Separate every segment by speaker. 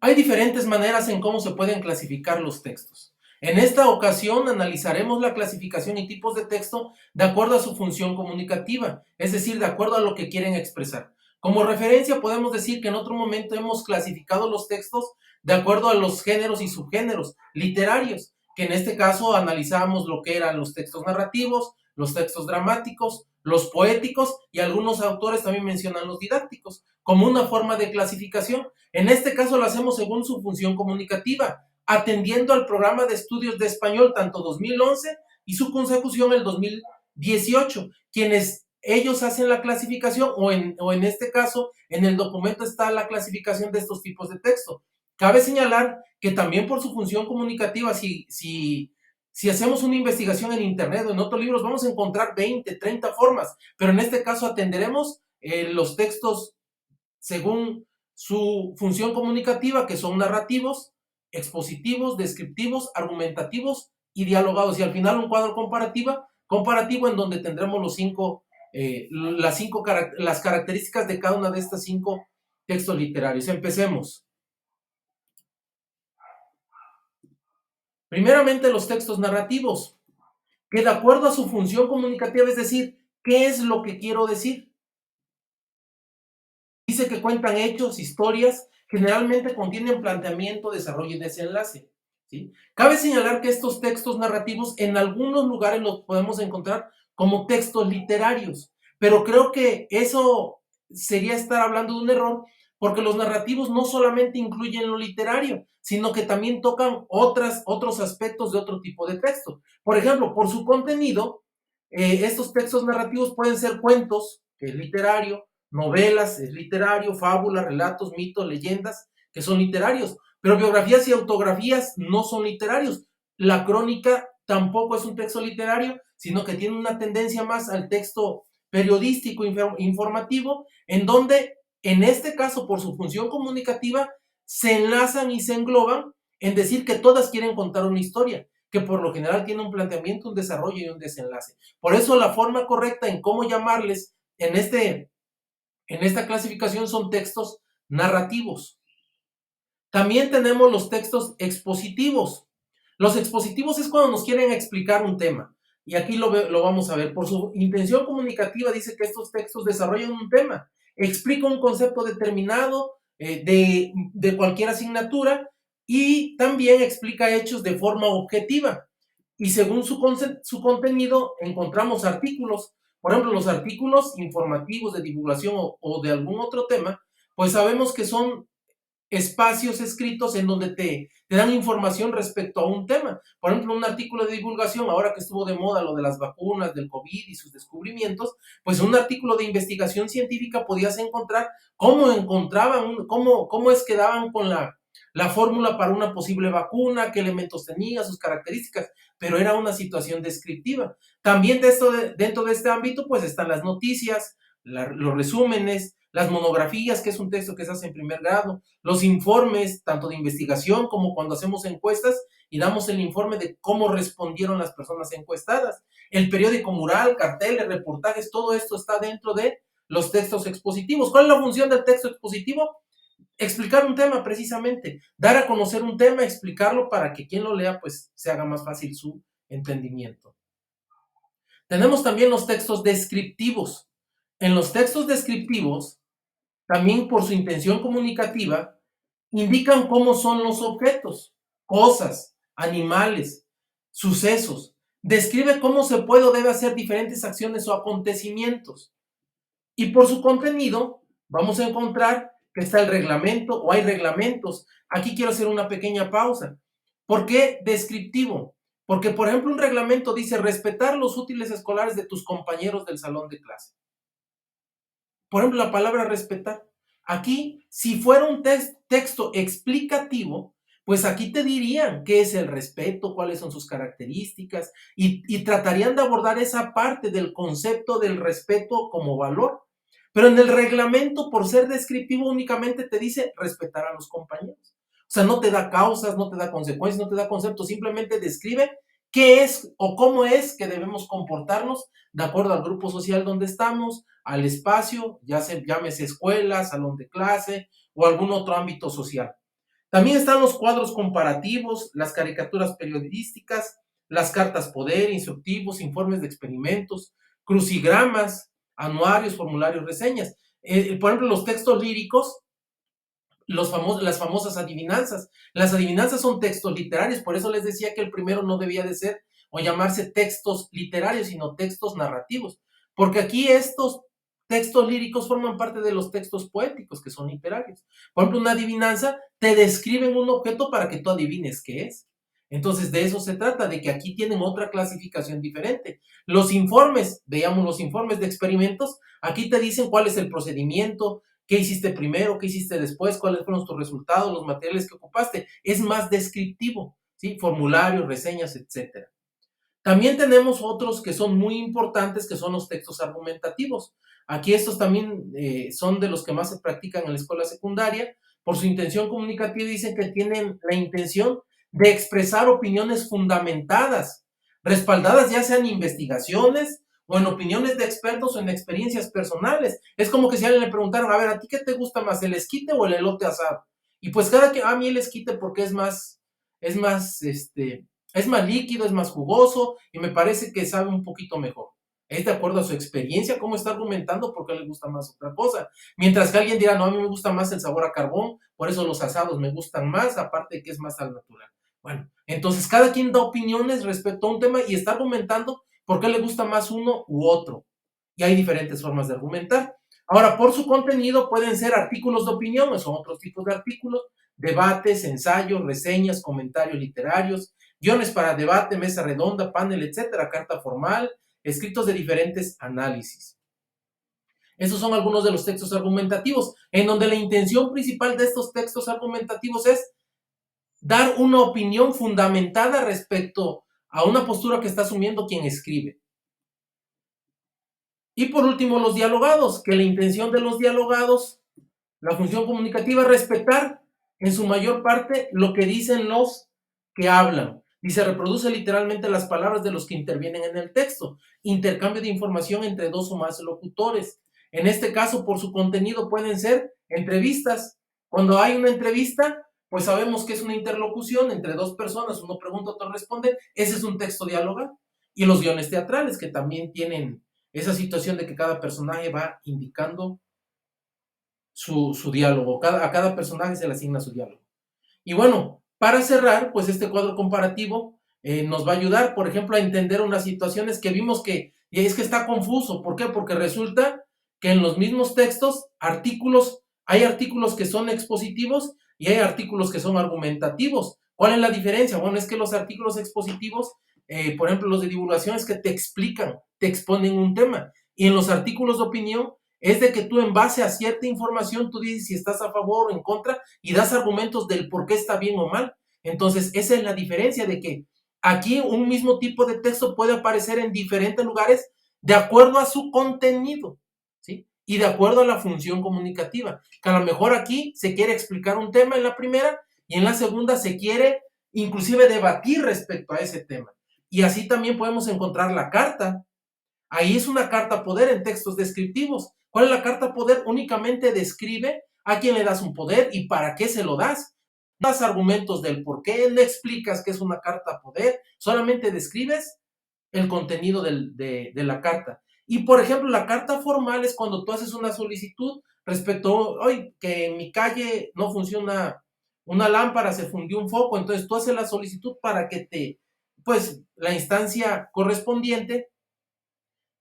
Speaker 1: Hay diferentes maneras en cómo se pueden clasificar los textos. En esta ocasión analizaremos la clasificación y tipos de texto de acuerdo a su función comunicativa, es decir, de acuerdo a lo que quieren expresar. Como referencia podemos decir que en otro momento hemos clasificado los textos de acuerdo a los géneros y subgéneros literarios, que en este caso analizamos lo que eran los textos narrativos, los textos dramáticos, los poéticos y algunos autores también mencionan los didácticos como una forma de clasificación. En este caso lo hacemos según su función comunicativa, atendiendo al programa de estudios de español tanto 2011 y su consecución el 2018, quienes ellos hacen la clasificación o en este caso en el documento está la clasificación de estos tipos de texto. Cabe señalar que también por su función comunicativa, si hacemos una investigación en internet o en otros libros, vamos a encontrar 20, 30 formas, pero en este caso atenderemos los textos según su función comunicativa, que son narrativos, expositivos, descriptivos, argumentativos y dialogados. Y al final un cuadro comparativo en donde tendremos las características de cada una de estas 5 textos literarios. Empecemos. Primeramente, los textos narrativos, que de acuerdo a su función comunicativa, es decir, ¿qué es lo que quiero decir? Dice que cuentan hechos, historias, generalmente contienen planteamiento, desarrollo y desenlace, ¿sí? Cabe señalar que estos textos narrativos en algunos lugares los podemos encontrar como textos literarios, pero creo que eso sería estar hablando de un error, porque los narrativos no solamente incluyen lo literario, sino que también tocan otros aspectos de otro tipo de texto. Por ejemplo, por su contenido, estos textos narrativos pueden ser cuentos, que es literario, novelas, es literario, fábulas, relatos, mitos, leyendas, que son literarios, pero biografías y autografías no son literarios. La crónica tampoco es un texto literario, sino que tiene una tendencia más al texto periodístico, informativo, en donde, en este caso, por su función comunicativa, se enlazan y se engloban en decir que todas quieren contar una historia, que por lo general tiene un planteamiento, un desarrollo y un desenlace. Por eso la forma correcta en cómo llamarles en esta clasificación son textos narrativos. También tenemos los textos expositivos. Los expositivos es cuando nos quieren explicar un tema. Y aquí lo vamos a ver. Por su intención comunicativa dice que estos textos desarrollan un tema, explica un concepto determinado de cualquier asignatura y también explica hechos de forma objetiva. Y según su contenido encontramos artículos. Por ejemplo, los artículos informativos de divulgación o de algún otro tema, pues sabemos que son espacios escritos en donde te dan información respecto a un tema. Por ejemplo, un artículo de divulgación, ahora que estuvo de moda lo de las vacunas, del COVID y sus descubrimientos, pues un artículo de investigación científica podías encontrar cómo es que daban con la fórmula para una posible vacuna, qué elementos tenía, sus características, pero era una situación descriptiva. También dentro de este ámbito, pues están las noticias, los resúmenes, las monografías, que es un texto que se hace en primer grado, los informes, tanto de investigación como cuando hacemos encuestas y damos el informe de cómo respondieron las personas encuestadas. El periódico mural, carteles, reportajes, todo esto está dentro de los textos expositivos. ¿Cuál es la función del texto expositivo? Explicar un tema precisamente, dar a conocer un tema, explicarlo para que quien lo lea pues se haga más fácil su entendimiento. Tenemos también los textos descriptivos. En los textos descriptivos, también por su intención comunicativa, indican cómo son los objetos, cosas, animales, sucesos. Describe cómo se puede o debe hacer diferentes acciones o acontecimientos. Y por su contenido, vamos a encontrar que está el reglamento o hay reglamentos. Aquí quiero hacer una pequeña pausa. ¿Por qué descriptivo? Porque, por ejemplo, un reglamento dice respetar los útiles escolares de tus compañeros del salón de clase. Por ejemplo, la palabra respetar. Aquí, si fuera un texto explicativo, pues aquí te dirían qué es el respeto, cuáles son sus características y tratarían de abordar esa parte del concepto del respeto como valor. Pero en el reglamento, por ser descriptivo, únicamente te dice respetar a los compañeros. O sea, no te da causas, no te da consecuencias, no te da conceptos, simplemente describe qué es o cómo es que debemos comportarnos de acuerdo al grupo social donde estamos, al espacio, llámese escuela, salón de clase o algún otro ámbito social. También están los cuadros comparativos, las caricaturas periodísticas, las cartas poder, instructivos, informes de experimentos, crucigramas, anuarios, formularios, reseñas. Por ejemplo, los textos líricos, las famosas adivinanzas. Las adivinanzas son textos literarios, por eso les decía que el primero no debía de ser o llamarse textos literarios, sino textos narrativos, porque aquí estos textos líricos forman parte de los textos poéticos, que son literarios. Por ejemplo, una adivinanza te describen un objeto para que tú adivines qué es. Entonces, de eso se trata, de que aquí tienen otra clasificación diferente. Los informes, veamos los informes de experimentos, aquí te dicen cuál es el procedimiento, qué hiciste primero, qué hiciste después, cuáles fueron tus resultados, los materiales que ocupaste. Es más descriptivo, ¿sí? Formularios, reseñas, etcétera. También tenemos otros que son muy importantes, que son los textos argumentativos. Aquí estos también son de los que más se practican en la escuela secundaria. Por su intención comunicativa dicen que tienen la intención de expresar opiniones fundamentadas, respaldadas ya sean en investigaciones o en opiniones de expertos o en experiencias personales. Es como que si a alguien le preguntaran, a ver, ¿a ti qué te gusta más, el esquite o el elote asado? Y pues cada que, a mí el esquite porque es más líquido, es más jugoso y me parece que sabe un poquito mejor. Es de acuerdo a su experiencia, cómo está argumentando, por qué le gusta más otra cosa. Mientras que alguien dirá, no, a mí me gusta más el sabor a carbón, por eso los asados me gustan más, aparte de que es más al natural. Bueno, entonces cada quien da opiniones respecto a un tema y está argumentando por qué le gusta más uno u otro. Y hay diferentes formas de argumentar. Ahora, por su contenido pueden ser artículos de opinión, son otros tipos de artículos, debates, ensayos, reseñas, comentarios literarios, guiones para debate, mesa redonda, panel, etcétera, carta formal, escritos de diferentes análisis. Esos son algunos de los textos argumentativos, en donde la intención principal de estos textos argumentativos es dar una opinión fundamentada respecto a una postura que está asumiendo quien escribe. Y por último, los dialogados, que la intención de los dialogados, la función comunicativa es respetar en su mayor parte lo que dicen los que hablan. Y se reproduce literalmente las palabras de los que intervienen en el texto. Intercambio de información entre dos o más locutores. En este caso, por su contenido pueden ser entrevistas. Cuando hay una entrevista, pues sabemos que es una interlocución entre dos personas, uno pregunta, otro responde. Ese es un texto diálogo. Y los guiones teatrales, que también tienen esa situación de que cada personaje va indicando su diálogo. A cada personaje se le asigna su diálogo. Y bueno, para cerrar, pues este cuadro comparativo nos va a ayudar, por ejemplo, a entender unas situaciones que vimos que es que está confuso. ¿Por qué? Porque resulta que en los mismos textos, hay artículos que son expositivos y hay artículos que son argumentativos. ¿Cuál es la diferencia? Bueno, es que los artículos expositivos, por ejemplo, los de divulgación, es que te explican, te exponen un tema. Y en los artículos de opinión, es de que tú en base a cierta información, tú dices si estás a favor o en contra y das argumentos del por qué está bien o mal. Entonces, esa es la diferencia de que aquí un mismo tipo de texto puede aparecer en diferentes lugares de acuerdo a su contenido, ¿sí? Y de acuerdo a la función comunicativa. Que a lo mejor aquí se quiere explicar un tema en la primera y en la segunda se quiere inclusive debatir respecto a ese tema. Y así también podemos encontrar la carta. Ahí es una carta poder en textos descriptivos. ¿Cuál es la carta poder? Únicamente describe a quién le das un poder y para qué se lo das. No das argumentos del por qué, no explicas qué es una carta poder, solamente describes el contenido de la carta. Y por ejemplo, la carta formal es cuando tú haces una solicitud respecto, hoy que en mi calle no funciona una lámpara, se fundió un foco, entonces tú haces la solicitud para que pues la instancia correspondiente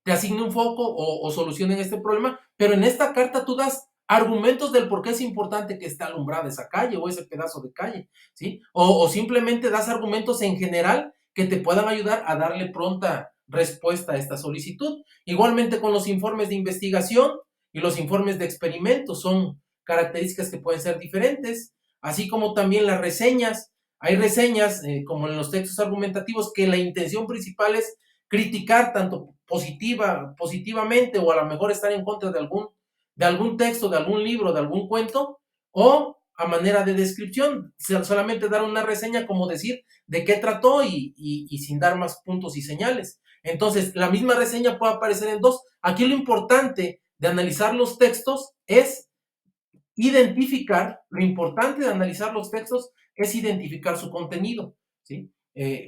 Speaker 1: te asigne un foco o solucionen este problema, pero en esta carta tú das argumentos del por qué es importante que esté alumbrada esa calle o ese pedazo de calle, ¿sí? O simplemente das argumentos en general que te puedan ayudar a darle pronta respuesta a esta solicitud. Igualmente con los informes de investigación y los informes de experimentos son características que pueden ser diferentes, así como también las reseñas. Hay reseñas, como en los textos argumentativos, que la intención principal es criticar tanto positivamente o a lo mejor estar en contra de algún texto, de algún libro, de algún cuento, o a manera de descripción, solamente dar una reseña como decir de qué trató y sin dar más puntos y señales. Entonces, la misma reseña puede aparecer en dos. Aquí lo importante de analizar los textos es identificar, lo importante de analizar los textos es identificar su contenido, ¿sí?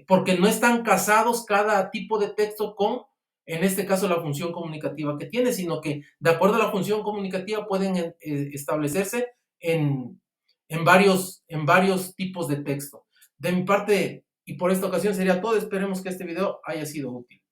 Speaker 1: Porque no están casados cada tipo de texto con, en este caso, la función comunicativa que tiene, sino que de acuerdo a la función comunicativa pueden establecerse en, en varios tipos de texto. De mi parte, y por esta ocasión sería todo, esperemos que este video haya sido útil.